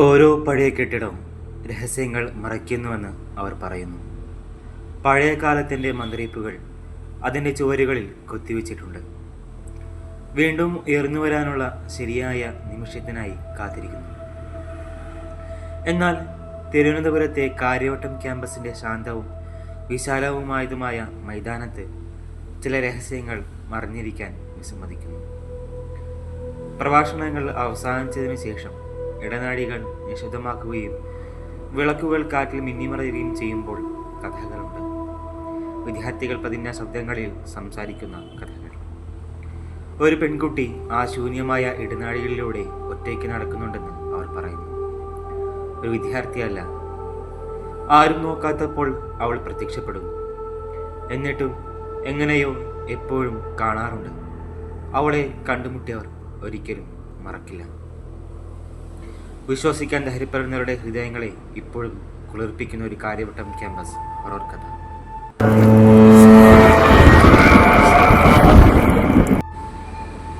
ഓരോ പഴയ കെട്ടിടവും രഹസ്യങ്ങൾ മറയ്ക്കുന്നുവെന്ന് അവർ പറയുന്നു. പഴയ കാലത്തിൻ്റെ മന്ത്രിപ്പുകൾ അതിൻ്റെ ചുവരുകളിൽ കൊത്തിവെച്ചിട്ടുണ്ട്. വീണ്ടും ഉയർന്നു വരാനുള്ള ശരിയായ നിമിഷത്തിനായി കാത്തിരിക്കുന്നു. എന്നാൽ തിരുവനന്തപുരത്തെ കാര്യവട്ടം ക്യാമ്പസിൻ്റെ ശാന്തവും വിശാലവുമായതുമായ മൈതാനത്ത് ചില രഹസ്യങ്ങൾ മറഞ്ഞിരിക്കാൻ വിസമ്മതിക്കുന്നു. പ്രഭാഷണങ്ങൾ അവസാനിച്ചതിനു ശേഷം ഇടനാഴികൾ നിശബ്ദമാക്കുകയും വിളക്കുകൾ കാറ്റിൽ മിന്നിമറയുകയും ചെയ്യുമ്പോൾ കഥകളുണ്ട്. വിദ്യാർത്ഥികൾ പതിഞ്ഞ ശബ്ദങ്ങളിൽ സംസാരിക്കുന്ന കഥകൾ. ഒരു പെൺകുട്ടി ആ ശൂന്യമായ ഇടനാഴികളിലൂടെ ഒറ്റയ്ക്ക് നടക്കുന്നുണ്ടെന്ന് അവർ പറയുന്നു. ഒരു വിദ്യാർത്ഥിയല്ല, ആരും നോക്കാത്തപ്പോൾ അവൾ പ്രത്യക്ഷപ്പെടുന്നു. എന്നിട്ടും എങ്ങനെയോ എപ്പോഴും കാണാറുണ്ട്. അവളെ കണ്ടുമുട്ടിയവർ ഒരിക്കലും മറക്കില്ല. വിശ്വസിക്കാൻ ധൈര്യപ്പെടുന്നവരുടെ ഹൃദയങ്ങളെ ഇപ്പോഴും കുളിർപ്പിക്കുന്ന ഒരു കാര്യവട്ടം ക്യാമ്പസ് ഹൊറർ കഥ.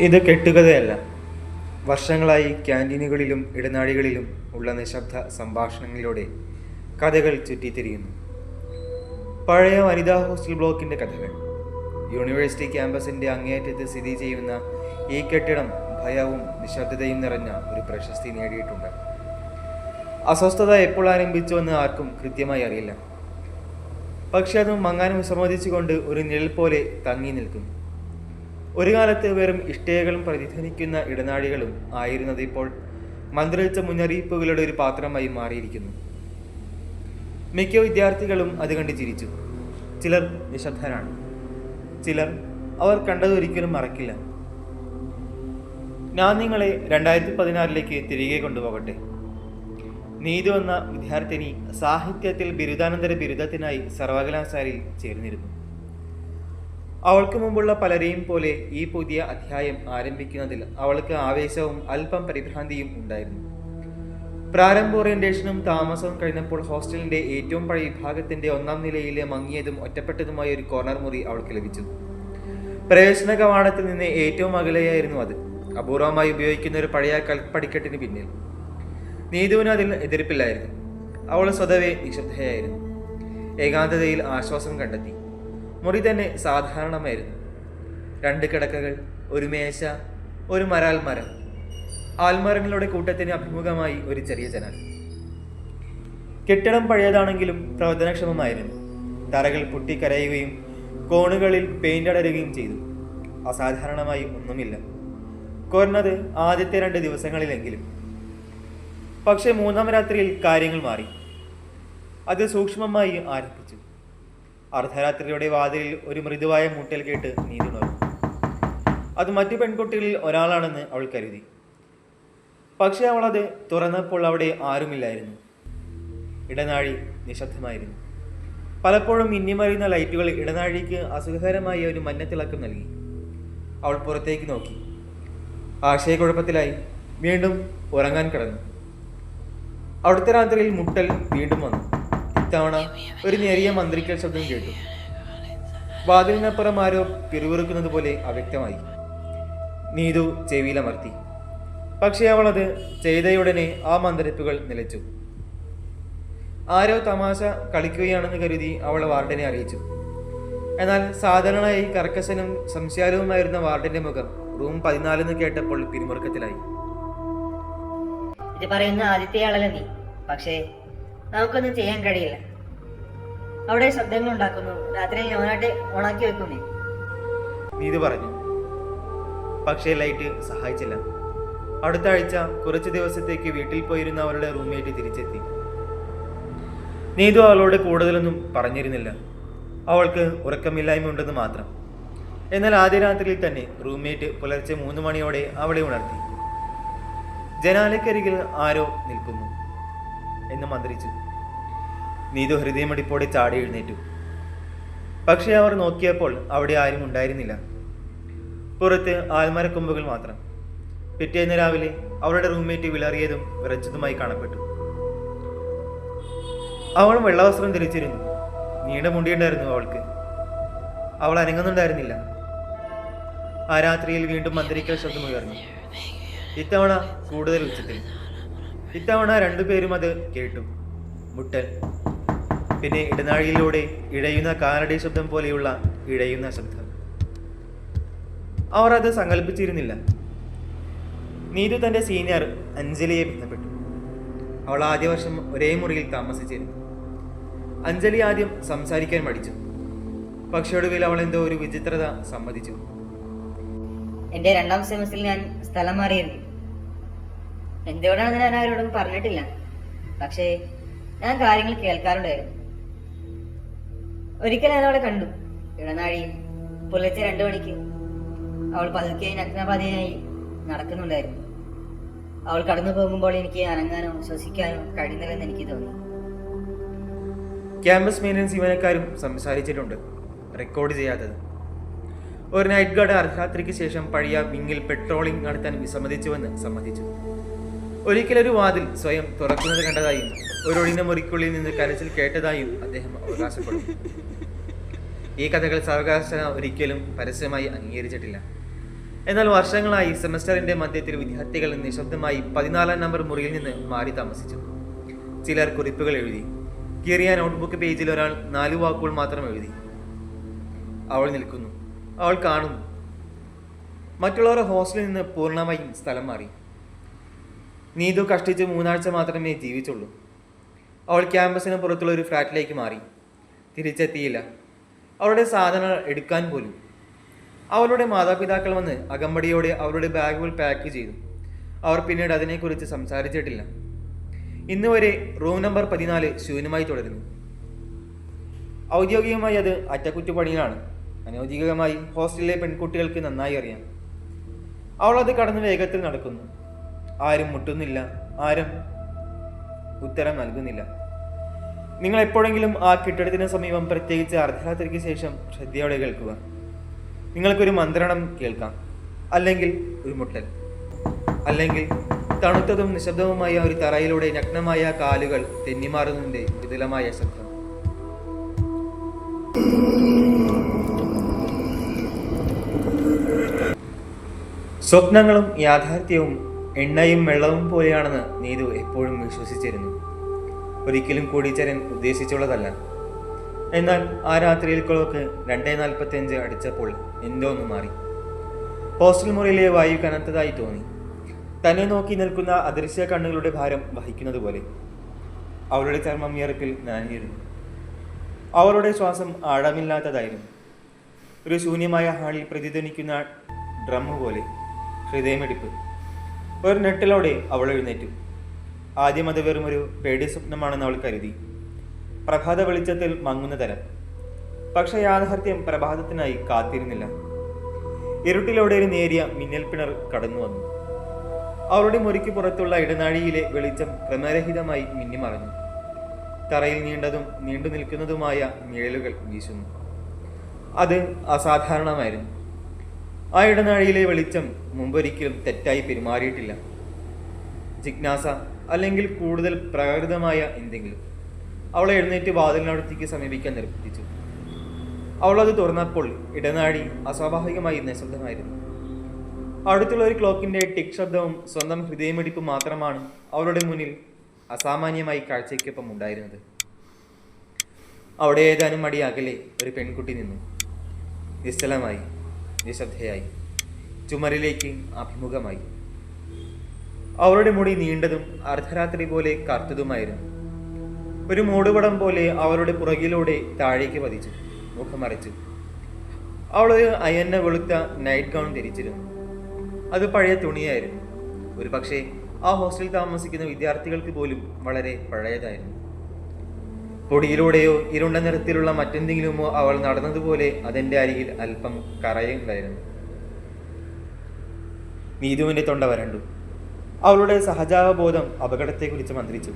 ഇത് കെട്ടുകഥയല്ല. വർഷങ്ങളായി ക്യാൻറ്റീനുകളിലും ഇടനാഴികളിലും ഉള്ള നിശബ്ദ സംഭാഷണങ്ങളിലൂടെ കഥകൾ ചുറ്റിത്തിരിയുന്നു. പഴയ വനിതാ ഹോസ്റ്റൽ ബ്ലോക്കിൻ്റെ കഥകൾ. യൂണിവേഴ്സിറ്റി ക്യാമ്പസിൻ്റെ അങ്ങേയറ്റത്ത് സ്ഥിതി ചെയ്യുന്ന ഈ കെട്ടിടം ഭയവും നിശബ്ദതയും നിറഞ്ഞ ഒരു പ്രശസ്തി നേടിയിട്ടുണ്ട്. അസ്വസ്ഥത എപ്പോൾ ആരംഭിച്ചുവെന്ന് ആർക്കും കൃത്യമായി അറിയില്ല. പക്ഷെ അത് മങ്ങാനും വിസമ്മതിച്ചുകൊണ്ട് ഒരു നിഴൽ പോലെ തങ്ങി നിൽക്കുന്നു. ഒരു കാലത്ത് വെറും ഇഷ്ടികകളും പ്രതിധ്വനിക്കുന്ന ഇടനാഴികളും ആയിരുന്നത് ഇപ്പോൾ മന്ത്രിച്ച മുന്നറിയിപ്പുകളുടെ ഒരു പാത്രമായി മാറിയിരിക്കുന്നു. മിക്ക വിദ്യാർത്ഥികളും അത് കണ്ട് ചിരിച്ചു. ചിലർ നിശബ്ദരാണ്. ചിലർ അവർ കണ്ടതൊരിക്കലും മറക്കില്ല. ഞാൻ നിങ്ങളെ 2016 തിരികെ കൊണ്ടുപോകട്ടെ. നീതു എന്ന വിദ്യാർത്ഥിനി സാഹിത്യത്തിൽ ബിരുദാനന്തര ബിരുദത്തിനായി സർവകലാശാലയിൽ ചേർന്നിരുന്നു. അവൾക്ക് മുമ്പുള്ള പലരെയും പോലെ ഈ പുതിയ അധ്യായം ആരംഭിക്കുന്നതിൽ അവൾക്ക് ആവേശവും അല്പം പരിഭ്രാന്തിയും ഉണ്ടായിരുന്നു. പ്രാരംഭ ഓറിയന്റേഷനും താമസവും കഴിഞ്ഞപ്പോൾ ഹോസ്റ്റലിന്റെ ഏറ്റവും പഴയ വിഭാഗത്തിന്റെ 1ാം നിലയിലെ മങ്ങിയതും ഒറ്റപ്പെട്ടതുമായ ഒരു കോർണർ മുറി അവൾക്ക് ലഭിച്ചു. പ്രവേശന കവാടത്തിൽ നിന്ന് ഏറ്റവും അകലെയായിരുന്നു അത്. അപൂർവമായി ഉപയോഗിക്കുന്ന ഒരു പഴയ കൽപ്പടിക്കെട്ടിന് പിന്നിൽ. നീതുവിന് അതിൽ എതിർപ്പില്ലായിരുന്നു. അവൾ സ്വതവേ നിശബ്ദയായിരുന്നു. ഏകാന്തതയിൽ ആശ്വാസം കണ്ടെത്തി. മുറി തന്നെ സാധാരണമായിരുന്നു. 2 കിടക്കകൾ, ഒരു മേശ, ഒരു മരാൽമരം. ആൽമരങ്ങളുടെ കൂട്ടത്തിന് അഭിമുഖമായി ഒരു ചെറിയ ജനൽ. കെട്ടിടം പഴയതാണെങ്കിലും പ്രവർത്തനക്ഷമമായിരുന്നു. തറകൾ പൊട്ടിക്കരയുകയും കോണുകളിൽ പെയിന്റ് അടരുകയും ചെയ്തു. അസാധാരണമായി ഒന്നുമില്ല, കുറഞ്ഞത് ആദ്യത്തെ 2 ദിവസങ്ങളിലെങ്കിലും. പക്ഷെ 3ാം രാത്രിയിൽ കാര്യങ്ങൾ മാറി. അത് സൂക്ഷ്മമായി ആരംഭിച്ചു. അർദ്ധരാത്രിയുടെ വാതിലിൽ ഒരു മൃദുവായ മുട്ടൽ കേട്ട് നീതി നോക്കി. അത് മറ്റു പെൺകുട്ടികളിൽ ഒരാളാണെന്ന് അവൾ കരുതി. പക്ഷെ അവൾ അത് തുറന്നപ്പോൾ അവിടെ ആരുമില്ലായിരുന്നു. ഇടനാഴി നിശബ്ദമായിരുന്നു. പലപ്പോഴും മിന്നിമറിയുന്ന ലൈറ്റുകൾ ഇടനാഴിക്ക് അസുഖകരമായ ഒരു മഞ്ഞത്തിളക്കം നൽകി. അവൾ പുറത്തേക്ക് നോക്കി. ആശയക്കുഴപ്പത്തിലായി വീണ്ടും ഉറങ്ങാൻ കിടന്നു. അടുത്ത രാത്രിയിൽ മുട്ടൽ വീണ്ടും വന്നു. ഇത്തവണ ഒരു നേരിയ മന്ത്രിക്കൽ ശബ്ദം കേട്ടു. വാതിലിനപ്പുറം ആരോ പിറുവിറുക്കുന്നത് പോലെ അവ്യക്തമായി. നീതു ചെവിയിലമർത്തി. പക്ഷേ അവളത് ചെയ്തയുടനെ ആ മന്ത്രിപ്പുകൾ നിലച്ചു. ആരോ തമാശ കളിക്കുകയാണെന്ന് കരുതി അവൾ വാർഡനെ അറിയിച്ചു. എന്നാൽ സാധാരണയായി കർക്കശനും സംശയാലുമായിരുന്ന വാർഡന്റെ മുഖം റൂം 14 കേട്ടപ്പോൾ പിരിമുറുക്കത്തിലായി. ഇത് പറയുന്ന ആദ്യത്തെയാളല്ല നീ. പക്ഷേ നമുക്കൊന്നും ചെയ്യാൻ കഴിയില്ല. അവിടെ ശബ്ദങ്ങൾ ഉണ്ടാക്കുന്നു. രാത്രിയിൽ നോനായിട്ട് ഓണാക്കി വെക്കുന്നേ, നീതു പറഞ്ഞു. പക്ഷേ ലൈറ്റ് സഹായിച്ചില്ല. അടുത്ത ആഴ്ച കുറച്ച് ദിവസത്തേക്ക് വീട്ടിൽ പോയിരുന്ന അവളുടെ റൂംമേറ്റ് തിരിച്ചെത്തി. നീതു അവളോട് കൂടുതലൊന്നും പറഞ്ഞിരുന്നില്ല. അവൾക്ക് ഉറക്കമില്ലായ്മ ഉണ്ടെന്ന് മാത്രം. എന്നാൽ ആദ്യ രാത്രിയിൽ തന്നെ റൂംമേറ്റ് പുലർച്ചെ 3 മണിയോടെ അവളെ ഉണർത്തി. ജനാലക്കരികിൽ ആരോ നിൽക്കുന്നു എന്ന് മന്ത്രിച്ചു. നീതു ഹൃദയമടിപ്പോടെ ചാടി എഴുന്നേറ്റു. പക്ഷേ അവർ നോക്കിയപ്പോൾ അവിടെ ആരും ഉണ്ടായിരുന്നില്ല. പുറത്ത് ആൽമരക്കൊമ്പുകൾ മാത്രം. പിറ്റേന്ന് രാവിലെ അവളുടെ റൂംമേറ്റ് വിളറിയതും വിറച്ചതുമായി കാണപ്പെട്ടു. അവൾ വെള്ളവസ്ത്രം ധരിച്ചിരുന്നു. നീണ്ട മുണ്ടിയുണ്ടായിരുന്നു അവൾക്ക്. അവൾ അനങ്ങുന്നുണ്ടായിരുന്നില്ല. ആ രാത്രിയിൽ വീണ്ടും മന്ത്രിക്കൽ ശബ്ദമുയർന്നു. ഇത്തവണ കൂടുതൽ ഉച്ചത്തിൽ. ഇത്തവണ രണ്ടുപേരും അത് കേട്ടു. മുട്ടൽ, പിന്നെ ഇടനാഴിയിലൂടെ ഇഴയുന്ന കാലടി ശബ്ദം പോലെയുള്ള ഇഴയുന്ന ശബ്ദം. അവർ അത് സങ്കല്പിച്ചിരുന്നില്ല. നീതു തൻ്റെ സീനിയർ അഞ്ജലിയെ ബന്ധപ്പെട്ടു. അവൾ ആദ്യ വർഷം ഒരേ മുറിയിൽ താമസിച്ചിരുന്നു. അഞ്ജലി ആദ്യം സംസാരിക്കാൻ മടിച്ചു. പക്ഷേ ഒടുവിൽ അവൾ എന്തോ ഒരു വിചിത്രത സമ്മതിച്ചു. എൻ്റെ 2ാം സെമസ്റ്ററിൽ ഞാൻ സ്ഥലം മാറിയിരുന്നു. എന്തുകൊണ്ടാണെന്ന് ഞാൻ ആരോടും പറഞ്ഞിട്ടില്ല. പക്ഷേ ഞാൻ കാര്യങ്ങൾ കേൾക്കാറുണ്ടായിരുന്നു. ഒരിക്കൽ ഞാൻ അവളെ കണ്ടു. ഇടനാഴിയിൽ പുലർച്ചെ 2 മണിക്ക് അവൾ പതുക്കെ നഗ്നപാതയായി നടക്കുന്നുണ്ടായിരുന്നു. അവൾ കടന്നു പോകുമ്പോൾ എനിക്ക് അനങ്ങാനോ ശ്വസിക്കാനോ കഴിയുന്നില്ലെന്ന് എനിക്ക് തോന്നി. ക്യാമ്പസ് മെയിൻ്റനൻസ് ജീവനക്കാരും സംസാരിച്ചിട്ടുണ്ട്, റെക്കോർഡ് ചെയ്യാത്തത്. ഒരു നൈറ്റ് ഗാർഡ് അർദ്ധരാത്രിക്ക് ശേഷം പഴയ വിങ്ങിൽ പെട്രോളിംഗ് നടത്താൻ വിസമ്മതിച്ചുവെന്ന് സമ്മതിച്ചു. ഒരിക്കലൊരു വാതിൽ സ്വയം തുറക്കുന്നത് കണ്ടതായും ഒരൊഴിഞ്ഞ മുറിക്കുള്ളിൽ നിന്ന് കരച്ചിൽ കേട്ടതായും അദ്ദേഹം അവകാശപ്പെടുന്നു. ഈ കഥകൾ സർവകലാശാല ഒരിക്കലും പരസ്യമായി അംഗീകരിച്ചിട്ടില്ല. എന്നാൽ വർഷങ്ങളായി സെമസ്റ്ററിന്റെ മധ്യത്തിൽ വിദ്യാർത്ഥികൾ നിശബ്ദമായി 14ാം നമ്പർ മുറിയിൽ നിന്ന് മാറി താമസിച്ചു. ചിലർ കുറിപ്പുകൾ എഴുതി. കീറിയ നോട്ട്ബുക്ക് പേജിൽ ഒരാൾ 4 വാക്കുകൾ മാത്രം എഴുതി. അവൾ നിൽക്കുന്നു, അവൾ കാണുന്നു. മറ്റുള്ളവർ ഹോസ്റ്റലിൽ നിന്ന് പൂർണ്ണമായും സ്ഥലം മാറി. നീതു കഷ്ടിച്ച് 3 ആഴ്ച മാത്രമേ ജീവിച്ചുള്ളൂ. അവൾ ക്യാമ്പസിന് പുറത്തുള്ള ഒരു ഫ്ലാറ്റിലേക്ക് മാറി. തിരിച്ചെത്തിയില്ല, അവളുടെ സാധനങ്ങൾ എടുക്കാൻ പോലും. അവളുടെ മാതാപിതാക്കൾ വന്ന് അകമ്പടിയോടെ അവരുടെ ബാഗുകൾ പാക്ക് ചെയ്തു. അവർ പിന്നീട് അതിനെക്കുറിച്ച് സംസാരിച്ചിട്ടില്ല. ഇന്ന് വരെ റൂം നമ്പർ 14 ശൂന്യമായി തുടരുന്നു. ഔദ്യോഗികമായി അത് അറ്റകുറ്റപ്പണിയിലാണ്. അനൗദ്യോഗികമായി ഹോസ്റ്റലിലെ പെൺകുട്ടികൾക്ക് നന്നായി അറിയാം. അവളത് കടന്ന് വേഗത്തിൽ നടക്കുന്നു. ആരും മുട്ടുന്നില്ല, ആരും ഉത്തരം നൽകുന്നില്ല. നിങ്ങൾ എപ്പോഴെങ്കിലും ആ കെട്ടിടത്തിന് സമീപം, പ്രത്യേകിച്ച് അർദ്ധരാത്രിക്ക് ശേഷം, ശ്രദ്ധയോടെ കേൾക്കുക. നിങ്ങൾക്കൊരു മന്ത്രണം കേൾക്കാം, അല്ലെങ്കിൽ ഒരു മുട്ടൽ, അല്ലെങ്കിൽ തണുത്തതും നിശബ്ദവുമായ ഒരു തറയിലൂടെ നഗ്നമായ കാലുകൾ തെന്നിമാറുന്നതിൻ്റെ വിപുലമായ ശബ്ദം. സ്വപ്നങ്ങളും യാഥാർത്ഥ്യവും എണ്ണയും വെള്ളവും പോലെയാണെന്ന് നീതു എപ്പോഴും വിശ്വസിച്ചിരുന്നു. ഒരിക്കലും കൂടിച്ചേരാൻ ഉദ്ദേശിച്ചുള്ളതല്ല. എന്നാൽ ആ രാത്രിയിൽ ക്ലോക്ക് 2:45 അടിച്ചപ്പോൾ എന്തോ ഒന്ന് മാറി. ഹോസ്റ്റൽ മുറിയിലെ വായു കനത്തതായി തോന്നി. തന്നെ നോക്കി നിൽക്കുന്ന അദൃശ്യ കണ്ണുകളുടെ ഭാരം വഹിക്കുന്നത് പോലെ. അവളുടെ ചർമ്മം വിയർപ്പിൽ നനഞ്ഞിരുന്നു. അവളുടെ ശ്വാസം ആഴമില്ലാത്തതായിരുന്നു. ഒരു ശൂന്യമായ ഹാളിൽ പ്രതിധ്വനിക്കുന്ന ഡ്രമ്മ് പോലെ ഹൃദയമിടിപ്പ്. ഒരു നെട്ടലോടെ അവൾ എഴുന്നേറ്റു. ആദ്യം അത് വെറും ഒരു പേടി സ്വപ്നമാണെന്ന് അവൾ കരുതി. പ്രഭാത വെളിച്ചത്തിൽ മങ്ങുന്ന തരം. പക്ഷെ യാഥാർത്ഥ്യം പ്രഭാതത്തിനായി കാത്തിരുന്നില്ല. ഇരുട്ടിലൂടെ ഒരു നേരിയ മിന്നൽ പിണർ കടന്നു വന്നു. അവളുടെ മുറിക്ക് പുറത്തുള്ള ഇടനാഴിയിലെ വെളിച്ചം ക്രമരഹിതമായി മിന്നിമറഞ്ഞു. തറയിൽ നീണ്ടതും നീണ്ടു നിൽക്കുന്നതുമായ നിഴലുകൾ വീശുന്നു. അത് അസാധാരണമായിരുന്നു. ആ ഇടനാഴിയിലെ വെളിച്ചം മുമ്പൊരിക്കലും തെറ്റായി പെരുമാറിയിട്ടില്ല. ജിജ്ഞാസ, അല്ലെങ്കിൽ കൂടുതൽ പ്രാകൃതമായ എന്തെങ്കിലും. അവളെ എഴുന്നേറ്റ് വാതിലിനടുത്തേക്ക് സമീപിക്കാൻ നിർബന്ധിച്ചു. അവളത് തുറന്നപ്പോൾ ഇടനാഴി അസ്വാഭാവികമായി നിശബ്ദമായിരുന്നു. അടുത്തുള്ള ഒരു ക്ലോക്കിന്റെ ടിക് ശബ്ദവും സ്വന്തം ഹൃദയമിടിപ്പ് മാത്രമാണ് അവളുടെ മുന്നിൽ അസാമാന്യമായി കാഴ്ചയ്ക്കൊപ്പം ഉണ്ടായിരുന്നത്. അവിടെ ഏതാനും അടി അകലെ ഒരു പെൺകുട്ടി നിന്നു. നിശ്ചലമായി, നിശബ്ദയായി, ചുമരിലേക്ക് അഭിമുഖമായി. അവളുടെ മുടി നീണ്ടതും അർദ്ധരാത്രി പോലെ കറുത്തതുമായിരുന്നു. ഒരു മൂടുപടം പോലെ അവളുടെ പുറകിലൂടെ താഴേക്ക് പതിച്ചു, മുഖമറച്ചു. അവളൊരു അയന്ന വെളുത്ത നൈറ്റ് ഗൗൺ ധരിച്ചിരുന്നു. അത് പഴയ തുണിയായിരുന്നു. ഒരു പക്ഷേ ആ ഹോസ്റ്റലിൽ താമസിക്കുന്ന വിദ്യാർത്ഥികൾക്ക് പോലും വളരെ പഴയതായിരുന്നു. പൊടിയിലൂടെയോ ഇരുണ്ട നിറത്തിലുള്ള മറ്റെന്തെങ്കിലുമോ അവൾ നടന്നതുപോലെ അതിൻ്റെ അരികിൽ അല്പം കറയുണ്ടായിരുന്നു. നീതുവിൻ്റെ തൊണ്ട വരണ്ടു. അവളുടെ സഹജാവബോധം അപകടത്തെക്കുറിച്ച് മന്ത്രിച്ചു.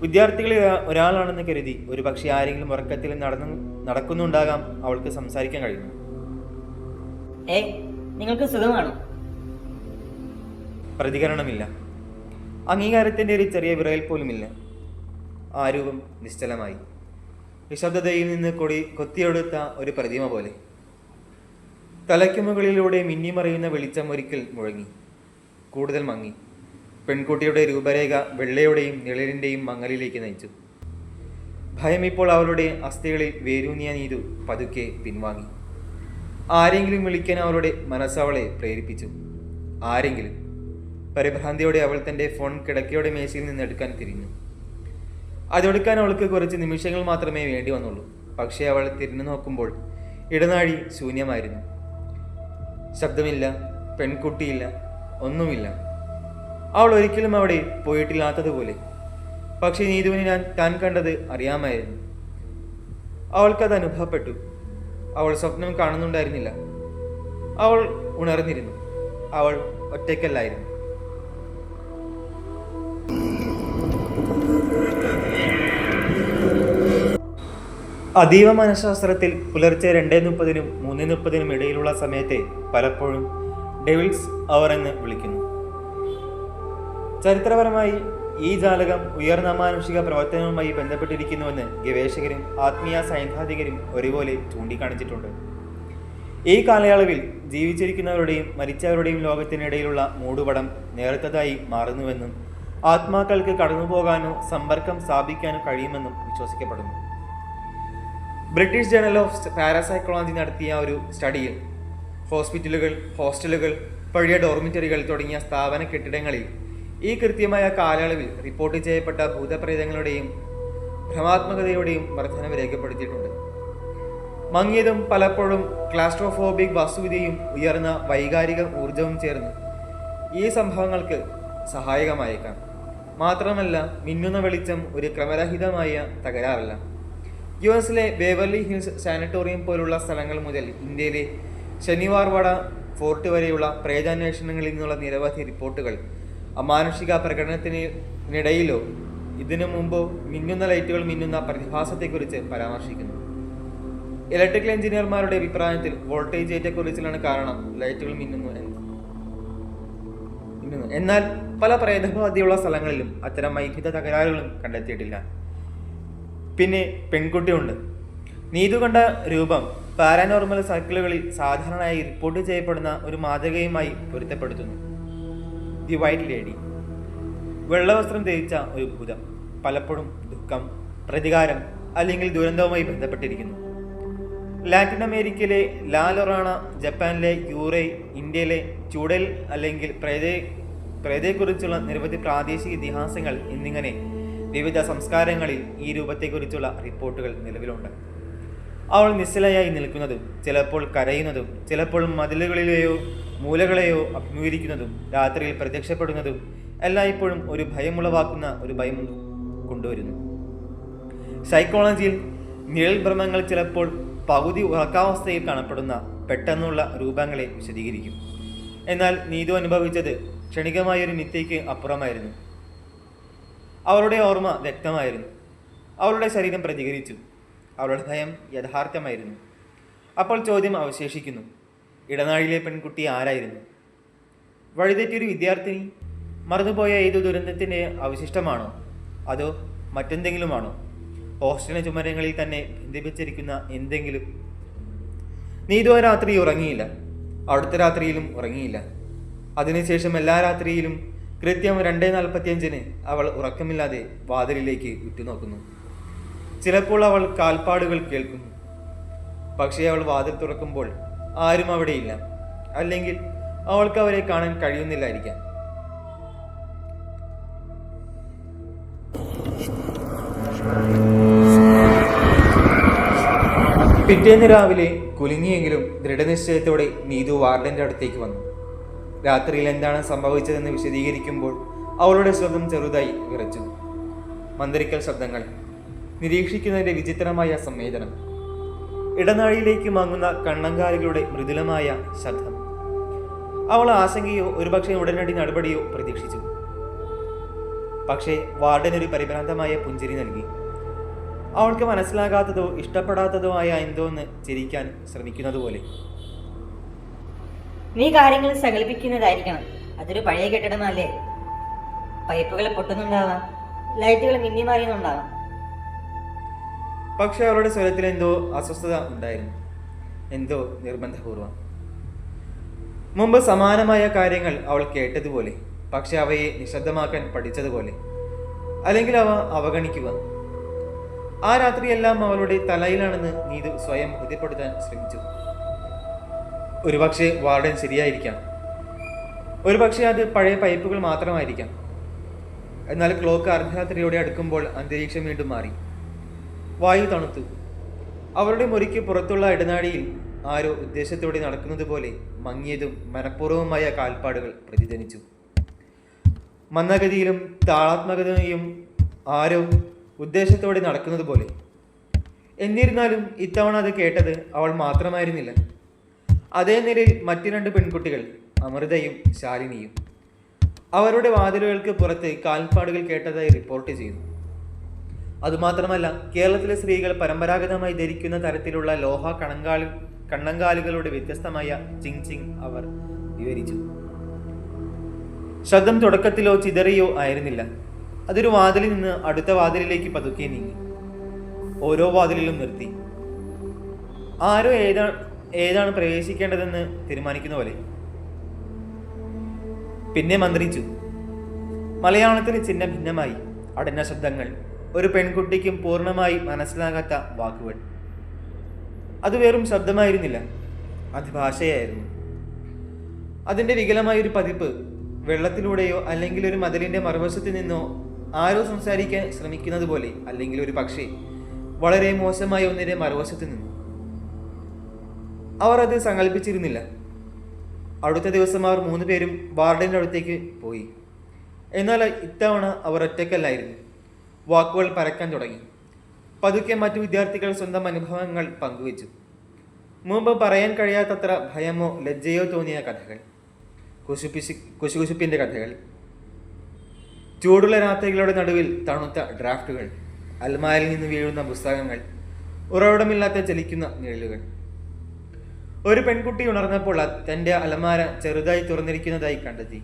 വിദ്യാർത്ഥികളിൽ ഒരാളാണെന്ന് കരുതി ഒരു പക്ഷേ ആരെങ്കിലും ഉറക്കത്തിൽ നടക്കുന്നുണ്ടാകാം. അവൾക്ക് സംസാരിക്കാൻ കഴിഞ്ഞു. നിങ്ങൾക്ക് സുഖമാണോ? പ്രതികരണമില്ല. അംഗീകാരത്തിൻ്റെ ഒരു ചെറിയ വിറയൽ പോലുമില്ല. ആ രൂപം നിശ്ചലമായി, നിശബ്ദതയിൽ നിന്ന് കൊത്തിയെടുത്ത ഒരു പ്രതിമ പോലെ. തലയ്ക്ക് മുകളിലൂടെ മിന്നിമറയുന്ന വെളിച്ചം ഒരിക്കൽ മുഴങ്ങി, കൂടുതൽ മങ്ങി. പെൺകുട്ടിയുടെ രൂപരേഖ വെള്ളയുടെയും നിഴലിൻ്റെയും മങ്ങലിലേക്ക് നയിച്ചു. ഭയം ഇപ്പോൾ അവളുടെ അസ്ഥികളിൽ വേരൂന്നിയ നീതു പതുക്കെ പിൻവാങ്ങി. ആരെങ്കിലും വിളിക്കാൻ അവളുടെ മനസ്സവളെ പ്രേരിപ്പിച്ചു. ആരെങ്കിലും. പരിഭ്രാന്തിയോടെ അവൾ തൻ്റെ ഫോൺ കിടക്കയുടെ മേശയിൽ നിന്ന് എടുക്കാൻ തിരിഞ്ഞു. അതെടുക്കാൻ അവൾക്ക് കുറച്ച് നിമിഷങ്ങൾ മാത്രമേ വേണ്ടി വന്നുള്ളൂ. പക്ഷേ അവൾ തിരിഞ്ഞു നോക്കുമ്പോൾ ഇടനാഴി ശൂന്യമായിരുന്നു. ശബ്ദമില്ല, പെൺകുട്ടിയില്ല, ഒന്നുമില്ല. അവൾ ഒരിക്കലും അവിടെ പോയിട്ടില്ലാത്തതുപോലെ. പക്ഷേ നീതുവിന് താൻ കണ്ടത് അറിയാമായിരുന്നു. അവൾക്കത് അനുഭവപ്പെട്ടു. അവൾ സ്വപ്നം കാണുന്നുണ്ടായിരുന്നില്ല. അവൾ ഉണർന്നിരുന്നു. അവൾ ഒറ്റയ്ക്കല്ലായിരുന്നു. അതീവ മനഃശാസ്ത്രത്തിൽ പുലർച്ചെ 2:30-നും 3:30-നും ഇടയിലുള്ള സമയത്തെ പലപ്പോഴും ഡെവിൾസ് അവർ എന്ന് വിളിക്കുന്നു. ചരിത്രപരമായി ഈ ജാലകം ഉയർന്ന അമാനുഷിക പ്രവർത്തനവുമായി ബന്ധപ്പെട്ടിരിക്കുന്നുവെന്ന് ഗവേഷകരും ആത്മീയ സൈദ്ധാന്തികരും ഒരുപോലെ ചൂണ്ടിക്കാണിച്ചിട്ടുണ്ട്. ഈ കാലയളവിൽ ജീവിച്ചിരിക്കുന്നവരുടെയും മരിച്ചവരുടെയും ലോകത്തിനിടയിലുള്ള മൂടുപടം നേർത്തതായി മാറുന്നുവെന്നും ആത്മാക്കൾക്ക് കടന്നുപോകാനോ സമ്പർക്കം സ്ഥാപിക്കാനോ കഴിയുമെന്നും വിശ്വസിക്കപ്പെടുന്നു. ബ്രിട്ടീഷ് ജേണൽ ഓഫ് പാരാസൈക്കോളജി നടത്തിയ ഒരു സ്റ്റഡിയിൽ ഹോസ്പിറ്റലുകൾ, ഹോസ്റ്റലുകൾ, പഴയ ഡോർമിറ്ററികൾ തുടങ്ങിയ സ്ഥാപന കെട്ടിടങ്ങളിൽ ഈ കൃത്യമായ കാലയളവിൽ റിപ്പോർട്ട് ചെയ്യപ്പെട്ട ഭൂതപ്രേതങ്ങളുടെയും ഭ്രമാത്മകതയുടെയും വർധനവ് രേഖപ്പെടുത്തിയിട്ടുണ്ട്. മങ്ങിയതും പലപ്പോഴും ക്ലാസ്ട്രോഫോബിക് വാസ്തുവിദ്യയും ഉയർന്ന വൈകാരിക ഊർജവും ചേർന്ന് ഈ സംഭവങ്ങൾക്ക് സഹായകമായേക്കാം. മാത്രമല്ല, മിന്നുന്ന വെളിച്ചം ഒരു ക്രമരഹിതമായ തകരാറല്ല. യുഎസിലെ ബേവർലി ഹിൽസ് സാനിറ്റോറിയം പോലുള്ള സ്ഥലങ്ങൾ മുതൽ ഇന്ത്യയിലെ ശനിവാർവാഡ ഫോർട്ട് വരെയുള്ള പ്രേതാന്വേഷണങ്ങളിൽ നിന്നുള്ള നിരവധി റിപ്പോർട്ടുകൾ അമാനുഷിക പ്രകടനത്തിനിടയിലോ ഇതിനു മുമ്പോ മിന്നുന്ന ലൈറ്റുകൾ മിന്നുന്ന പ്രതിഭാസത്തെക്കുറിച്ച് പരാമർശിക്കുന്നു. ഇലക്ട്രിക്കൽ എഞ്ചിനീയർമാരുടെ അഭിപ്രായത്തിൽ വോൾട്ടേജ് ഏറ്റക്കുറച്ചിലാണ് കാരണം ലൈറ്റുകൾ മിന്നുന്നു. എന്നാൽ പല പ്രേതബാധയുള്ള സ്ഥലങ്ങളിലും അത്തരം വൈദ്യുത തകരാറുകളും കണ്ടെത്തിയിട്ടില്ല. പിന്നെ പെൺകുട്ടിയുണ്ട്. നീതു കണ്ട രൂപം പാരാനോർമൽ സർക്കിളുകളിൽ സാധാരണയായി റിപ്പോർട്ട് ചെയ്യപ്പെടുന്ന ഒരു മാതൃകയുമായി പൊരുത്തപ്പെടുത്തുന്നു. The white lady. വെള്ളവസ്ത്രം ധരിച്ച ഒരു ഭൂതം. പലപ്പോഴും ദുഃഖം, പ്രതികാരം അല്ലെങ്കിൽ ദുരന്തവുമായി ബന്ധപ്പെട്ടിരിക്കുന്നു. ലാറ്റിൻ അമേരിക്കയിലെ ലാ ലൊറാണ, ജപ്പാനിലെ യൂറൈ, ഇന്ത്യയിലെ ചൂടൽ അല്ലെങ്കിൽ പ്രേതയെക്കുറിച്ചുള്ള നിരവധി പ്രാദേശിക ഇതിഹാസങ്ങൾ എന്നിങ്ങനെ വിവിധ സംസ്കാരങ്ങളിൽ ഈ രൂപത്തെക്കുറിച്ചുള്ള റിപ്പോർട്ടുകൾ നിലവിലുണ്ട്. അവൾ നിശ്ചലയായി നിൽക്കുന്നതും ചിലപ്പോൾ കരയുന്നതും ചിലപ്പോൾ മതിലുകളിലെയോ മൂലകളെയോ അഭിമുഖീകരിക്കുന്നതും രാത്രിയിൽ പ്രത്യക്ഷപ്പെടുന്നതും എല്ലായ്പ്പോഴും ഒരു ഭയമുളവാക്കുന്ന ഒരു ഭയം കൊണ്ടുവരുന്നു. സൈക്കോളജിയിൽ നിഴൽ ഭ്രമങ്ങൾ ചിലപ്പോൾ പകുതി ഉറക്കാവസ്ഥയിൽ കാണപ്പെടുന്ന പെട്ടെന്നുള്ള രൂപങ്ങളെ വിശദീകരിക്കും. എന്നാൽ നീതു അനുഭവിച്ചത് ക്ഷണികമായൊരു മിഥ്യയ്ക്ക് അപ്പുറമായിരുന്നു. അവളുടെ ഓർമ്മ വ്യക്തമായിരുന്നു. അവളുടെ ശരീരം പ്രതികരിച്ചു. അവളുടെ ഭയം യഥാർത്ഥമായിരുന്നു. അപ്പോൾ ചോദ്യം അവശേഷിക്കുന്നു: ഇടനാഴിയിലെ പെൺകുട്ടി ആരായിരുന്നു? വഴിതെറ്റിയൊരു വിദ്യാർത്ഥിനി? മറന്നുപോയ ഏതു ദുരന്തത്തിൻ്റെ അവശിഷ്ടമാണോ? അതോ മറ്റെന്തെങ്കിലുമാണോ? ഹോസ്റ്റലിന് ചുമരങ്ങളിൽ തന്നെ ബന്ധിപ്പിച്ചിരിക്കുന്ന എന്തെങ്കിലും? നീതു ആ രാത്രി ഉറങ്ങിയില്ല. അടുത്ത രാത്രിയിലും ഉറങ്ങിയില്ല. അതിനുശേഷം എല്ലാ രാത്രിയിലും കൃത്യം 2:45 അവൾ ഉറക്കമില്ലാതെ വാതിലിലേക്ക് ഉറ്റുനോക്കുന്നു. ചിലപ്പോൾ അവൾ കാൽപ്പാടുകൾ കേൾക്കുന്നു. പക്ഷേ അവൾ വാതിൽ തുറക്കുമ്പോൾ ആരും അവിടെയില്ല. അല്ലെങ്കിൽ അവൾക്ക് അവരെ കാണാൻ കഴിയുന്നില്ലായിരിക്കാം. പിറ്റേന്ന് രാവിലെ കുലുങ്ങിയെങ്കിലും ദൃഢനിശ്ചയത്തോടെ നീതു വാർഡന്റെ അടുത്തേക്ക് വന്നു. രാത്രിയിൽ എന്താണ് സംഭവിച്ചതെന്ന് വിശദീകരിക്കുമ്പോൾ അവളുടെ സ്വരം ചെറുതായി വിറച്ചു. മന്ത്രിക്കൽ ശബ്ദങ്ങൾ, നിരീക്ഷിക്കുന്നതിൻ്റെ വിചിത്രമായ സംവേദനം, ഇടനാഴിയിലേക്ക് മങ്ങുന്ന കണ്ണങ്കാലുകളുടെ മൃദുലമായ ശബ്ദം. അവൾ ആശങ്കയോ ഒരുപക്ഷെ ഉടനടി നടപടിയോ പ്രതീക്ഷിച്ചു. പക്ഷേ വാർഡനൊരു പരിഭ്രാന്തമായ പുഞ്ചിരി നൽകി. അവൾക്ക് മനസ്സിലാകാത്തതോ ഇഷ്ടപ്പെടാത്തതോ ആയ എന്തോന്ന് ചിരിക്കാൻ ശ്രമിക്കുന്നതുപോലെ. നീ കാര്യങ്ങൾ സങ്കല്പിക്കുന്നതായിരിക്കണം. അതൊരു പഴയ കെട്ടിടമല്ലേ? പൈപ്പുകൾ പൊട്ടുന്നുണ്ടാവാം, ലൈറ്റുകൾ മിന്നിമാറിയുന്നുണ്ടാവാം. പക്ഷെ അവളുടെ സ്വരത്തിൽ എന്തോ അസ്വസ്ഥത ഉണ്ടായിരുന്നു. എന്തോ നിർബന്ധപൂർവം. മുമ്പ് സമാനമായ കാര്യങ്ങൾ അവൾ കേട്ടതുപോലെ, പക്ഷെ അവയെ നിശബ്ദമാക്കാൻ പഠിച്ചതുപോലെ, അല്ലെങ്കിൽ അവ അവഗണിക്കുക. ആ രാത്രിയെല്ലാം അവളുടെ തലയിലാണെന്ന് നീതു സ്വയം ബോധ്യപ്പെടുത്താൻ ശ്രമിച്ചു. ഒരുപക്ഷെ വാർഡൻ ശരിയായിരിക്കാം, ഒരുപക്ഷെ അത് പഴയ പൈപ്പുകൾ മാത്രമായിരിക്കാം. എന്നാൽ ക്ലോക്ക് അർദ്ധരാത്രിയോടെ അടുക്കുമ്പോൾ അന്തരീക്ഷം വീണ്ടും മാറി. വായു തണുത്തു. അവരുടെ മുറിക്ക് പുറത്തുള്ള ഇടനാഴിയിൽ ആരോ ഉദ്ദേശത്തോടെ നടക്കുന്നത് പോലെ മങ്ങിയതും മനഃപൂർവ്വമായ കാൽപ്പാടുകൾ പ്രതിധ്വനിച്ചു. മന്ദഗതിയിലും താളാത്മകതയും ആരോ ഉദ്ദേശത്തോടെ നടക്കുന്നത് പോലെ. എന്നിരുന്നാലും ഇത്തവണ അത് കേട്ടത് അവൾ മാത്രമായിരുന്നില്ല. അതേ നിലയിൽ മറ്റു 2 പെൺകുട്ടികൾ, അമൃതയും ശാലിനിയും. അവരുടെ വാതിലുകൾക്ക് പുറത്ത് കാൽപ്പാടുകൾ കേട്ടതായി റിപ്പോർട്ട് ചെയ്യുന്നു. അതുമാത്രമല്ല, കേരളത്തിലെ സ്ത്രീകൾ പരമ്പരാഗതമായി ധരിക്കുന്ന തരത്തിലുള്ള ലോഹ കണ്ണങ്കാലുകളുടെ വ്യത്യസ്തമായ ചിങ് ചിങ് അവർ വിവരിച്ചു. ശബ്ദം തുടക്കത്തിലോ ചിതറിയോ ആയിരുന്നില്ല. അതൊരു വാതിലിൽ നിന്ന് അടുത്ത വാതിലിലേക്ക് പതുക്കെ നീങ്ങി. ഓരോ വാതിലിലും നിർത്തി. ആരോ ഏതാണ് പ്രവേശിക്കേണ്ടതെന്ന് തീരുമാനിക്കുന്ന പോലെ. പിന്നെ മന്ത്രിച്ചു. മലയാളത്തിന് ചിഹ്ന ഭിന്നമായി അടഞ്ഞ ശബ്ദങ്ങൾ, ഒരു പെൺകുട്ടിക്കും പൂർണ്ണമായി മനസ്സിലാകാത്ത വാക്കുകൾ. അത് വെറും ശബ്ദമായിരുന്നില്ല, അത് ഭാഷയായിരുന്നു. അതിൻ്റെ വികലമായൊരു പതിപ്പ്. വെള്ളത്തിലൂടെയോ അല്ലെങ്കിൽ ഒരു മതിലിൻ്റെ മറുവശത്ത് നിന്നോ ആരോ സംസാരിക്കാൻ ശ്രമിക്കുന്നത് പോലെ, അല്ലെങ്കിൽ ഒരു പക്ഷേ വളരെ മോശമായ ഒന്നിൻ്റെ മറുവശത്ത് നിന്നു. അവർ അത് സങ്കല്പിച്ചിരുന്നില്ല. അടുത്ത ദിവസം അവർ 3 പേരും വാർഡൻ്റെ അടുത്തേക്ക് പോയി. എന്നാൽ ഇത്തവണ അവർ ഒറ്റയ്ക്കല്ലായിരുന്നു. വാക്കുകൾ പരക്കാൻ തുടങ്ങി. പതുക്കെ മറ്റു വിദ്യാർത്ഥികൾ സ്വന്തം അനുഭവങ്ങൾ പങ്കുവച്ചു. മുമ്പ് പറയാൻ കഴിയാത്തത്ര ഭയമോ ലജ്ജയോ തോന്നിയ കഥകൾ, കുശുകുശുപ്പിൻ്റെ കഥകൾ, ചൂടുള്ള രാത്രികളുടെ നടുവിൽ തണുത്ത ഡ്രാഫ്റ്റുകൾ, അൽമാരിൽ നിന്ന് വീഴുന്ന പുസ്തകങ്ങൾ, ഉറവിടമില്ലാത്ത ചലിക്കുന്ന നിഴലുകൾ. ഒരു പെൺകുട്ടി ഉണർന്നപ്പോൾ തൻ്റെ അലമാര ചെറുതായി തുറന്നിരിക്കുന്നതായി കണ്ടെത്തി.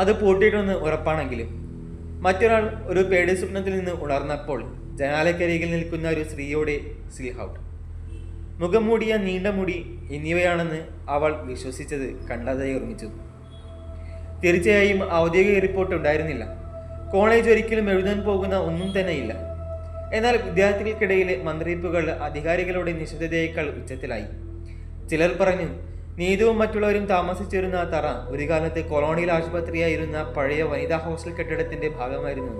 അത് പൂട്ടിയിട്ടെന്ന് ഉറപ്പാണെങ്കിലും മറ്റൊരാൾ ഒരു പേടി സ്വപ്നത്തിൽ നിന്ന് ഉണർന്നപ്പോൾ ജനാലക്കരികിൽ നിൽക്കുന്ന ഒരു സ്ത്രീയോടെ സിൽ ഔട്ട്. മുഖം മൂടിയ നീണ്ട മുടി എന്നിവയാണെന്ന് അവൾ വിശ്വസിച്ചത് കണ്ടതായി ഓർമ്മിച്ചു. തീർച്ചയായും ഔദ്യോഗിക റിപ്പോർട്ട് ഉണ്ടായിരുന്നില്ല. കോളേജ് ഒരിക്കലും എഴുതാൻ പോകുന്ന ഒന്നും തന്നെയില്ല. എന്നാൽ വിദ്യാർത്ഥികൾക്കിടയിലെ മന്ത്രിപ്പുകൾ അധികാരികളുടെ നിശബ്ദതയേക്കാൾ ഉച്ചത്തിലായി. ചിലർ പറഞ്ഞു, നീതുവും മറ്റുള്ളവരും താമസിച്ചിരുന്ന തറ ഒരു കാലത്ത് കൊളോണിയൽ ആശുപത്രിയായിരുന്ന പഴയ വനിതാ ഹോസ്റ്റൽ കെട്ടിടത്തിന്റെ ഭാഗമായിരുന്നു.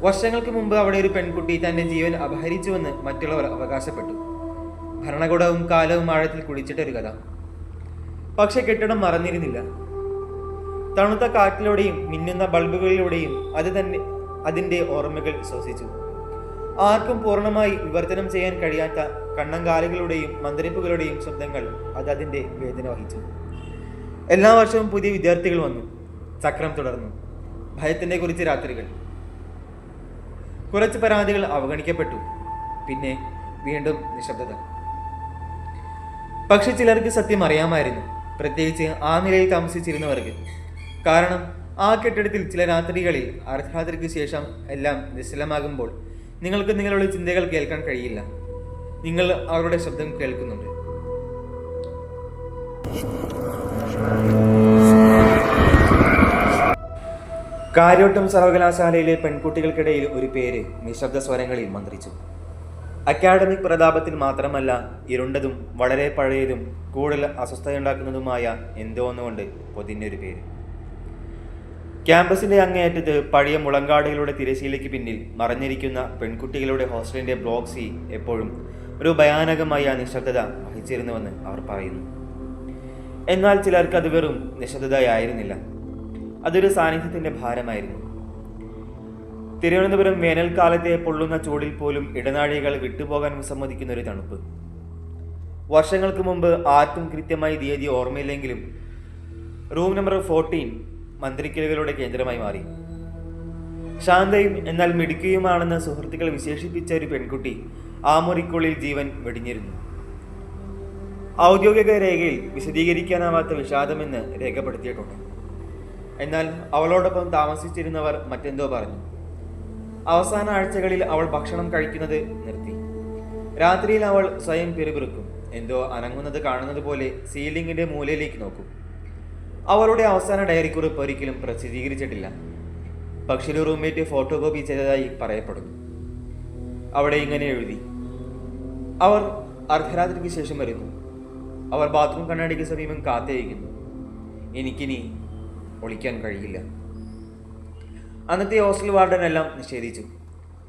വർഷങ്ങൾക്ക് മുമ്പ് അവിടെ ഒരു പെൺകുട്ടി തന്റെ ജീവൻ അപഹരിച്ചുവെന്ന് മറ്റുള്ളവർ അവകാശപ്പെട്ടു. ഭരണകൂടവും കാലവും ആഴത്തിൽ കുടിച്ചിട്ടൊരു കഥ. പക്ഷെ കെട്ടിടം മറന്നിരുന്നില്ല. തണുത്ത കാറ്റിലൂടെയും മിന്നുന്ന ബൾബുകളിലൂടെയും അതിന്റെ ഓർമ്മകൾ ശ്വസിച്ചു. ആർക്കും പൂർണ്ണമായി വിവർത്തനം ചെയ്യാൻ കഴിയാത്ത കണ്ണങ്കാലുകളുടെയും മന്ത്രിപ്പുകളുടെയും ശബ്ദങ്ങൾ അതിന്റെ വേദന വഹിച്ചു. എല്ലാ വർഷവും പുതിയ വിദ്യാർത്ഥികൾ വന്നു. ചക്രം തുടർന്നു. ഭയത്തിനെ കുറിച്ച് രാത്രികൾ. കുറച്ച് പരാതികൾ അവഗണിക്കപ്പെട്ടു. പിന്നെ വീണ്ടും നിശബ്ദത. പക്ഷെ ചിലർക്ക് സത്യം അറിയാമായിരുന്നു, പ്രത്യേകിച്ച് ആ നിലയിൽ താമസിച്ചിരുന്നവർക്ക്. കാരണം ആ കെട്ടിടത്തിൽ ചില രാത്രികളിൽ അർദ്ധരാത്രിക്ക് ശേഷം എല്ലാം നിശ്ചലമാകുമ്പോൾ നിങ്ങൾക്ക് നിങ്ങളുടെ ചിന്തകൾ കേൾക്കാൻ കഴിയില്ല. നിങ്ങൾ അവരുടെ ശബ്ദം കേൾക്കുന്നുണ്ട്. കാര്യവട്ടം സർവകലാശാലയിലെ പെൺകുട്ടികൾക്കിടയിൽ ഒരു പേര് നിശബ്ദ സ്വരങ്ങളിൽ മന്ത്രിച്ചു. അക്കാഡമിക് പ്രതാപത്തിൽ മാത്രമല്ല, ഇരുണ്ടതും വളരെ പഴയതും കൂടുതൽ അസ്വസ്ഥതയുണ്ടാക്കുന്നതുമായ എന്തോ ഒന്നുകൊണ്ട് പൊതിഞ്ഞൊരു പേര്. ക്യാമ്പസിന്റെ അങ്ങേയറ്റത്ത് പഴയ മുളങ്കാടുകളുടെ തിരശ്ശീലയ്ക്ക് പിന്നിൽ മറഞ്ഞിരിക്കുന്ന പെൺകുട്ടികളുടെ ഹോസ്റ്റലിന്റെ ബ്ലോക്ക് സി എപ്പോഴും ഒരു ഭയാനകമായ നിശബ്ദത വഹിച്ചിരുന്നുവെന്ന് അവർ പറയുന്നു. എന്നാൽ ചിലർക്ക് അത് വെറും നിശബ്ദതയായിരുന്നില്ല, അതൊരു സാന്നിധ്യത്തിന്റെ ഭാരമായിരുന്നു. തിരുവനന്തപുരം വേനൽക്കാലത്തെ പൊള്ളുന്ന ചൂടിൽ പോലും ഇടനാഴികൾ വിട്ടുപോകാൻ വിസമ്മതിക്കുന്ന ഒരു തണുപ്പ്. വർഷങ്ങൾക്ക് മുമ്പ് ആർക്കും കൃത്യമായി തീയതി ഓർമ്മയില്ലെങ്കിലും റൂം നമ്പർ 14 മന്ത്രിക്കലുകളുടെ കേന്ദ്രമായി മാറി. ശാന്തയും എന്നാൽ മിടുക്കിയുമാണെന്ന് സുഹൃത്തുക്കൾ വിശേഷിപ്പിച്ച ഒരു പെൺകുട്ടി ആ മുറിക്കുള്ളിൽ ജീവൻ വെടിഞ്ഞിരുന്നു. ഔദ്യോഗിക രേഖയിൽ വിശദീകരിക്കാനാവാത്ത വിഷാദമെന്ന് രേഖപ്പെടുത്തിയിട്ടുണ്ട്. എന്നാൽ അവളോടൊപ്പം താമസിച്ചിരുന്നവർ മറ്റെന്തോ പറഞ്ഞു. അവസാന ആഴ്ചകളിൽ അവൾ ഭക്ഷണം കഴിക്കുന്നത് നിർത്തി. രാത്രിയിൽ അവൾ സ്വയം പിറുപിറുക്കും. എന്തോ അനങ്ങുന്നത് കാണുന്നത് പോലെ സീലിംഗിന്റെ മൂലയിലേക്ക് നോക്കും. അവളുടെ അവസാന ഡയറി കുറിപ്പ് ഒരിക്കലും പ്രസിദ്ധീകരിച്ചിട്ടില്ല. പക്ഷിയുടെ റൂംമേറ്റ് ഫോട്ടോ കോപ്പി ചെയ്തതായി പറയപ്പെടുന്നു. അവിടെ ഇങ്ങനെ എഴുതി: അവർ അർദ്ധരാത്രിക്ക് ശേഷം വരുന്നു. അവർ ബാത്റൂം കണ്ണാടിക്ക് സമീപം കാത്തിരിക്കുന്നു. എനിക്കിനി ഒളിക്കാൻ കഴിയില്ല. അന്നത്തെ ഹോസ്റ്റൽ വാർഡൻ എല്ലാം നിഷേധിച്ചു.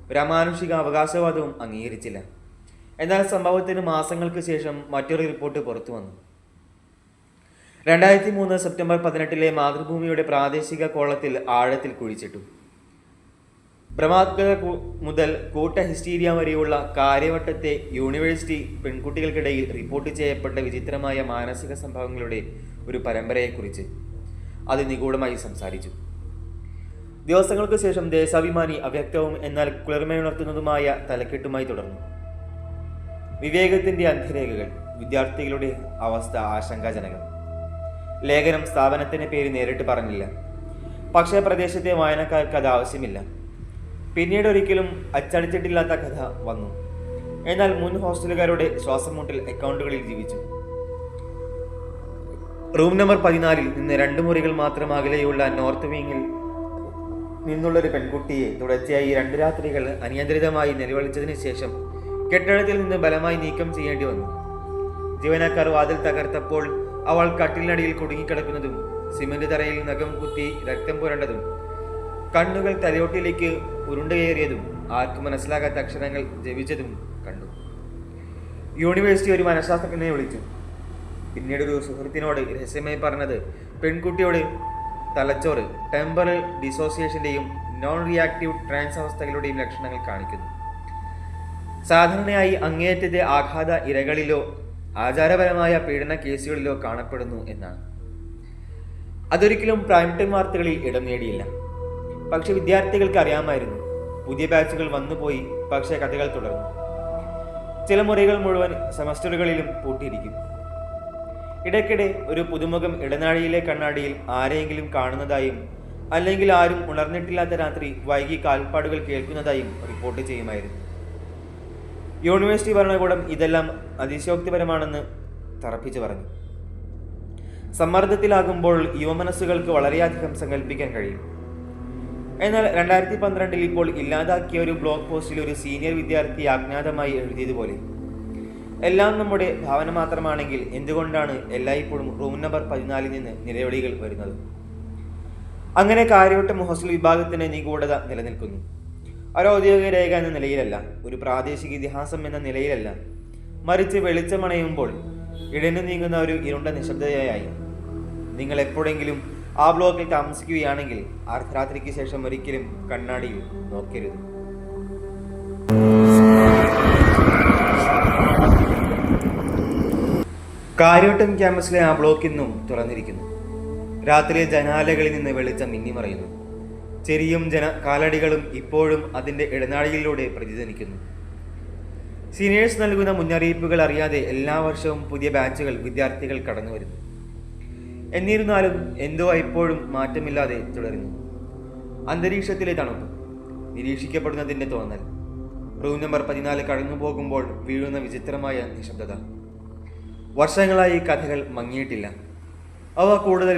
ഒരു അമാനുഷിക അവകാശവാദവും അംഗീകരിച്ചില്ല. എന്നാൽ സംഭവത്തിന് മാസങ്ങൾക്ക് ശേഷം മറ്റൊരു റിപ്പോർട്ട് പുറത്തു വന്നു. 2003 സെപ്റ്റംബർ 18 മാതൃഭൂമിയുടെ പ്രാദേശിക കോളത്തിൽ ആഴത്തിൽ കുഴിച്ചിട്ടു. ഭ്രമാത്മക മുതൽ കൂട്ട ഹിസ്റ്റീരിയ വരെയുള്ള കാര്യവട്ടത്തെ യൂണിവേഴ്സിറ്റി പെൺകുട്ടികൾക്കിടയിൽ റിപ്പോർട്ട് ചെയ്യപ്പെട്ട വിചിത്രമായ മാനസിക സംഭവങ്ങളുടെ ഒരു പരമ്പരയെക്കുറിച്ച് അത് നിഗൂഢമായി സംസാരിച്ചു. ദിവസങ്ങൾക്ക് ശേഷം ദേശാഭിമാനി അവ്യക്തവും എന്നാൽ കുളിർമയുണർത്തുന്നതുമായ തലക്കെട്ടുമായി തുടർന്നു: വിവേകത്തിന്റെ അന്ത്യരേഖകൾ, വിദ്യാർത്ഥികളുടെ അവസ്ഥ ആശങ്കാജനകം. ലേഖനം സ്ഥാപനത്തിന്റെ പേര് നേരിട്ട് പറഞ്ഞില്ല. പക്ഷേ പ്രദേശത്തെ വായനക്കാർക്ക് അത് ആവശ്യമില്ല. പിന്നീട് ഒരിക്കലും അച്ചടിച്ചിട്ടില്ലാത്ത കഥ വന്നു. എന്നാൽ മുൻ ഹോസ്റ്റലുകാരുടെ ശ്വാസം മുട്ടൽ അക്കൗണ്ടുകളിൽ ജീവിച്ചു. റൂം നമ്പർ 14 നിന്ന് 2 മുറികൾ മാത്രം അകലെയുള്ള നോർത്ത് വിങ്ങിൽ നിന്നുള്ളൊരു പെൺകുട്ടിയെ തുടർച്ചയായി 2 രാത്രികൾ അനിയന്ത്രിതമായി നിലവിളിച്ചതിന് ശേഷം കെട്ടിടത്തിൽ നിന്ന് ബലമായി നീക്കം ചെയ്യേണ്ടി വന്നു. ജീവനക്കാർ വാതിൽ തകർത്തപ്പോൾ അവൾ കട്ടിലിനടിയിൽ കുടുങ്ങിക്കിടക്കുന്നതും സിമന്റ് തറയിൽ നഖം കുത്തി രക്തം പുരണ്ടതും കണ്ണുകൾ തലയോട്ടിലേക്ക് ഉരുണ്ടുകയറിയതും ആർക്കും മനസ്സിലാകാത്ത അക്ഷരങ്ങൾ ജപിച്ചതും കണ്ടു. യൂണിവേഴ്സിറ്റി ഒരു മനഃശാസ്ത്രജ്ഞനെ വിളിച്ചു. പിന്നീട് ഒരു സുഹൃത്തിനോട് രഹസ്യമായി പറഞ്ഞത് പെൺകുട്ടിയോട് തലച്ചോറ് ടെമ്പറൽ ഡിസോസിയേഷന്റെയും നോൺ റിയാക്റ്റീവ് ട്രാൻസ് അവസ്ഥകളുടെയും ലക്ഷണങ്ങൾ കാണിക്കുന്നു. സാധാരണയായി അങ്ങേയറ്റത്തെ ആഘാത ഇരകളിലോ ആചാരപരമായ പീഡന കേസുകളിലോ കാണപ്പെടുന്നു എന്നാണ്. അതൊരിക്കലും പ്രൈം ടൈം വാർത്തകളിൽ ഇടം നേടിയില്ല. പക്ഷെ വിദ്യാർത്ഥികൾക്ക് അറിയാമായിരുന്നു. പുതിയ ബാച്ചുകൾ വന്നുപോയി, പക്ഷേ കഥകൾ തുടർന്നു. ചില മുറികൾ മുഴുവൻ സെമസ്റ്ററുകളിലും പൂട്ടിയിരിക്കും. ഇടയ്ക്കിടെ ഒരു പുതുമുഖം ഇടനാഴിയിലെ കണ്ണാടിയിൽ ആരെയെങ്കിലും കാണുന്നതായും അല്ലെങ്കിൽ ആരും ഉണർന്നിട്ടില്ലാത്ത രാത്രി വൈകി കാൽപ്പാടുകൾ കേൾക്കുന്നതായും റിപ്പോർട്ട് ചെയ്യുമായിരുന്നു. യൂണിവേഴ്സിറ്റി ഭരണകൂടം ഇതെല്ലാം അതിശയോക്തിപരമാണെന്ന് തറപ്പിച്ചു പറഞ്ഞു. സമ്മർദ്ദത്തിലാകുമ്പോൾ യുവമനസ്സുകൾക്ക് വളരെയധികം സങ്കല്പിക്കാൻ കഴിയും. എന്നാൽ 2012 ഇപ്പോൾ ഇല്ലാതാക്കിയ ഒരു ബ്ലോഗ് പോസ്റ്റിൽ ഒരു സീനിയർ വിദ്യാർത്ഥി അജ്ഞാതമായി എഴുതിയതുപോലെ, എല്ലാം നമ്മുടെ ഭാവന മാത്രമാണെങ്കിൽ എന്തുകൊണ്ടാണ് എല്ലായ്പ്പോഴും റൂം നമ്പർ 14 നിന്ന് നിലവിളികൾ വരുന്നത്? അങ്ങനെ കാര്യവട്ടം ഹോസ്റ്റൽ വിഭാഗത്തിന്റെ നിഗൂഢത നിലനിൽക്കുന്നു. ഒരു ഔദ്യോഗിക രേഖ എന്ന നിലയിലല്ല, ഒരു പ്രാദേശിക ഇതിഹാസം എന്ന നിലയിലല്ല, മറിച്ച് വെളിച്ചമണയുമ്പോൾ ഇടഞ്ഞു നീങ്ങുന്ന ഒരു ഇരുണ്ട നിശബ്ദതയായി. നിങ്ങൾ എപ്പോഴെങ്കിലും ആ ബ്ലോക്കിൽ താമസിക്കുകയാണെങ്കിൽ അർദ്ധരാത്രിക്ക് ശേഷം ഒരിക്കലും കണ്ണാടിയിൽ നോക്കരുത്. കാര്യവട്ടം ക്യാമ്പസിലെ ആ ബ്ലോക്ക് ഇന്നും തുറന്നിരിക്കുന്നു. രാത്രിയിലെ ജനാലകളിൽ നിന്ന് വെളിച്ചം മിന്നിമറയുന്നു. ചെരിയും കാലടികളും ഇപ്പോഴും അതിൻ്റെ ഇടനാഴികളിലൂടെ പ്രതിധ്വനിക്കുന്നു. സീനിയേഴ്സ് നൽകുന്ന മുന്നറിയിപ്പുകൾ അറിയാതെ എല്ലാ വർഷവും പുതിയ ബാച്ചുകൾ വിദ്യാർത്ഥികൾ കടന്നു വരുന്നു. എന്നിരുന്നാലും എന്തോ ഇപ്പോഴും മാറ്റമില്ലാതെ തുടരുന്നു. അന്തരീക്ഷത്തിലെ തണുപ്പ്, നിരീക്ഷിക്കപ്പെടുന്നതിൻ്റെ തോന്നൽ, റൂം നമ്പർ 14 കടന്നു പോകുമ്പോൾ വീഴുന്ന വിചിത്രമായ നിശബ്ദത. വർഷങ്ങളായി കഥകൾ മങ്ങിയിട്ടില്ല. അവ കൂടുതൽ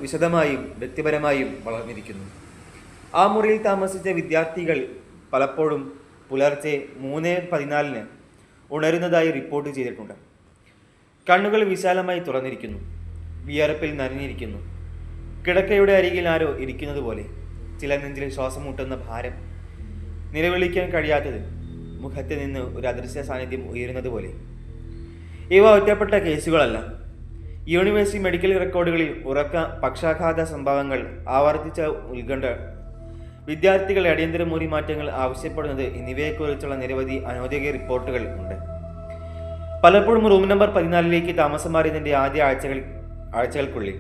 വിശദമായും വ്യക്തിപരമായും വളർന്നിരിക്കുന്നു. ആ മുറിയിൽ താമസിച്ച വിദ്യാർത്ഥികൾ പലപ്പോഴും പുലർച്ചെ 3:14 ഉണരുന്നതായി റിപ്പോർട്ട് ചെയ്തിട്ടുണ്ട്. കണ്ണുകൾ വിശാലമായി തുറന്നിരിക്കുന്നു. വിയർപ്പിൽ നനഞ്ഞിരിക്കുന്നു. കിടക്കയുടെ അരികിൽ ആരോ ഇരിക്കുന്നത് പോലെ. ചില നെഞ്ചിൽ ശ്വാസം മുട്ടുന്ന ഭാരം. നിലവിളിക്കാൻ കഴിയാത്തത്. മുഖത്ത് നിന്ന് ഒരു അദൃശ്യ സാന്നിധ്യം ഉയരുന്നത് പോലെ. ഇവ ഒറ്റപ്പെട്ട കേസുകളല്ല. യൂണിവേഴ്സിറ്റി മെഡിക്കൽ റെക്കോർഡുകളിൽ ഉറക്ക പക്ഷാഘാത സംഭവങ്ങൾ, ആവർത്തിച്ച ഉത്കണ്ഠ, വിദ്യാർത്ഥികൾ അടിയന്തര മുറി മാറ്റങ്ങൾ ആവശ്യപ്പെടുന്നത് എന്നിവയെക്കുറിച്ചുള്ള നിരവധി അനൗദ്യോഗിക റിപ്പോർട്ടുകൾ ഉണ്ട്. പലപ്പോഴും റൂം നമ്പർ 14 താമസം മാറിയതിൻ്റെ ആദ്യ ആഴ്ചകൾക്കുള്ളിൽ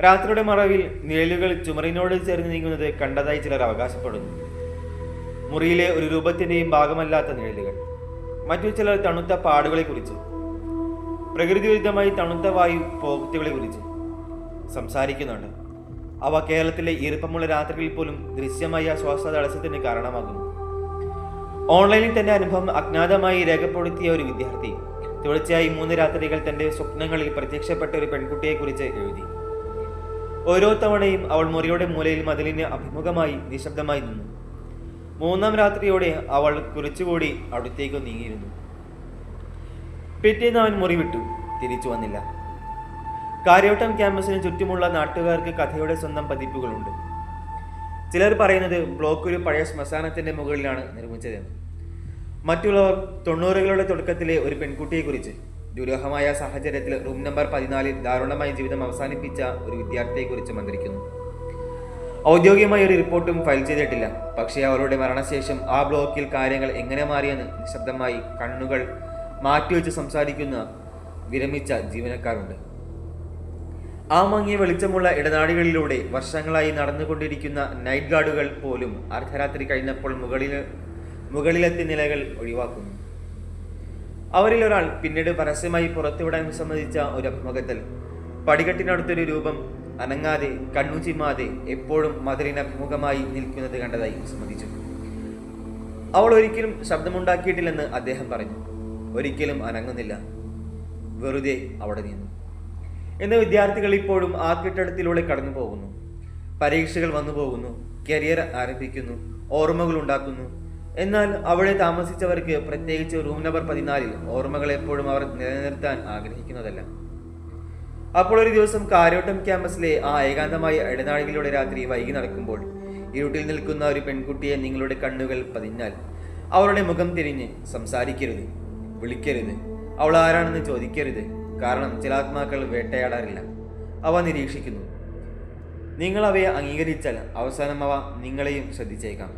രാത്രിയുടെ മറവിൽ നിഴലുകൾ ചുമറിനോട് ചേർന്ന് നീങ്ങുന്നത് കണ്ടതായി ചിലർ അവകാശപ്പെടുന്നു. മുറിയിലെ ഒരു രൂപത്തിൻ്റെയും ഭാഗമല്ലാത്ത നിഴലുകൾ. മറ്റു ചിലർ തണുത്ത പാടുകളെക്കുറിച്ച്, പ്രകൃതിവിരുദ്ധമായി തണുത്ത വായു പോക്കറ്റുകളെക്കുറിച്ച് സംസാരിക്കുന്നുണ്ട്. അവ കേരളത്തിലെ ഈർപ്പമുള്ള രാത്രികളിൽ പോലും ദൃശ്യമായ ശ്വാസതടസ്സത്തിന് കാരണമാകുന്നു. ഓൺലൈനിൽ തന്റെ അനുഭവം അജ്ഞാതമായി രേഖപ്പെടുത്തിയ ഒരു വിദ്യാർത്ഥി തുടർച്ചയായി 3 രാത്രികൾ തൻ്റെ സ്വപ്നങ്ങളിൽ പ്രത്യക്ഷപ്പെട്ട ഒരു പെൺകുട്ടിയെക്കുറിച്ച് എഴുതി. ഓരോ തവണയും അവൾ മുറിയുടെ മൂലയിൽ മതിലിന് അഭിമുഖമായി നിശബ്ദമായി നിന്നു. 3-ാം രാത്രിയോടെ അവൾ കുറച്ചുകൂടി അടുത്തേക്ക് നീങ്ങിയിരുന്നു. പിറ്റേന്ന് അവൻ മുറി വിട്ടു, തിരിച്ചു വന്നില്ല. കാര്യവട്ടം ക്യാമ്പസിന് ചുറ്റുമുള്ള നാട്ടുകാർക്ക് കഥയുടെ സ്വന്തം പതിപ്പുകളുണ്ട്. ചിലർ പറയുന്നത് ബ്ലോക്ക് ഒരു പഴയ ശ്മശാനത്തിന്റെ മുകളിലാണ് നിർമ്മിച്ചതെന്ന്. മറ്റുള്ളവർ 90കളുടെ തുടക്കത്തിലെ ഒരു പെൺകുട്ടിയെക്കുറിച്ച്, ദുരൂഹമായ സാഹചര്യത്തിൽ റൂം നമ്പർ 14 ദാരുണമായ ജീവിതം അവസാനിപ്പിച്ച ഒരു വിദ്യാർത്ഥിയെക്കുറിച്ച് മന്ത്രിക്കുന്നു. ഔദ്യോഗികമായ ഒരു റിപ്പോർട്ടും ഫയൽ ചെയ്തിട്ടില്ല. പക്ഷേ അവരുടെ മരണശേഷം ആ ബ്ലോക്കിൽ കാര്യങ്ങൾ എങ്ങനെ മാറിയെന്ന് നിശബ്ദമായി കണ്ണുകൾ മാറ്റിവെച്ച് സംസാരിക്കുന്ന വിരമിച്ച ജീവനക്കാരുണ്ട്. ആ മങ്ങിയ വെളിച്ചമുള്ള ഇടനാഴികളിലൂടെ വർഷങ്ങളായി നടന്നുകൊണ്ടിരിക്കുന്ന നൈറ്റ് ഗാർഡുകൾ പോലും അർദ്ധരാത്രി കഴിഞ്ഞപ്പോൾ മുകളിലെത്തി നിലകൾ ഒഴിവാക്കുന്നു. അവരിൽ ഒരാൾ പിന്നീട് പരസ്യമായി പുറത്തുവിടാൻ വിസമ്മതിച്ച ഒരു അഭിമുഖത്തിൽ പടികെട്ടിനടുത്തൊരു രൂപം അനങ്ങാതെ കണ്ണു ചിമ്മാതെ എപ്പോഴും മതിലിന് അഭിമുഖമായി നിൽക്കുന്നത് കണ്ടതായി വിസമ്മതിച്ചു. അവൾ ഒരിക്കലും ശബ്ദമുണ്ടാക്കിയിട്ടില്ലെന്ന് അദ്ദേഹം പറഞ്ഞു. ഒരിക്കലും അനങ്ങുന്നില്ല, വെറുതെ അവിടെ നിന്നു. എന്ന വിദ്യാർത്ഥികൾ ഇപ്പോഴും ആ കെട്ടിടത്തിലൂടെ കടന്നു പോകുന്നു. പരീക്ഷകൾ വന്നു പോകുന്നു, കരിയർ ആരംഭിക്കുന്നു, ഓർമ്മകൾ ഉണ്ടാക്കുന്നു. എന്നാൽ അവിടെ താമസിച്ചവർക്ക്, പ്രത്യേകിച്ച് റൂം നമ്പർ 14 ഓർമ്മകൾ എപ്പോഴും അവർ നിലനിർത്താൻ ആഗ്രഹിക്കുന്നതല്ല. അപ്പോൾ ഒരു ദിവസം കാര്യവട്ടം ക്യാമ്പസിലെ ആ ഏകാന്തമായ ഇടനാഴികളിലൂടെ രാത്രി വൈകി നടക്കുമ്പോൾ ഇരുട്ടിൽ നിൽക്കുന്ന ഒരു പെൺകുട്ടിയെ നിങ്ങളുടെ കണ്ണുകൾ പതിഞ്ഞാൽ അവരുടെ മുഖം തിരിഞ്ഞ് സംസാരിക്കരുത്, വിളിക്കരുത്, അവൾ ആരാണെന്ന് ചോദിക്കരുത്. കാരണം ചില ആത്മാക്കൾ വേട്ടയാടാറില്ല, അവ നിരീക്ഷിക്കുന്നു. നിങ്ങൾ അവയെ അംഗീകരിച്ചാൽ അവസാനം അവ നിങ്ങളെയും ശ്രദ്ധിച്ചേക്കാം.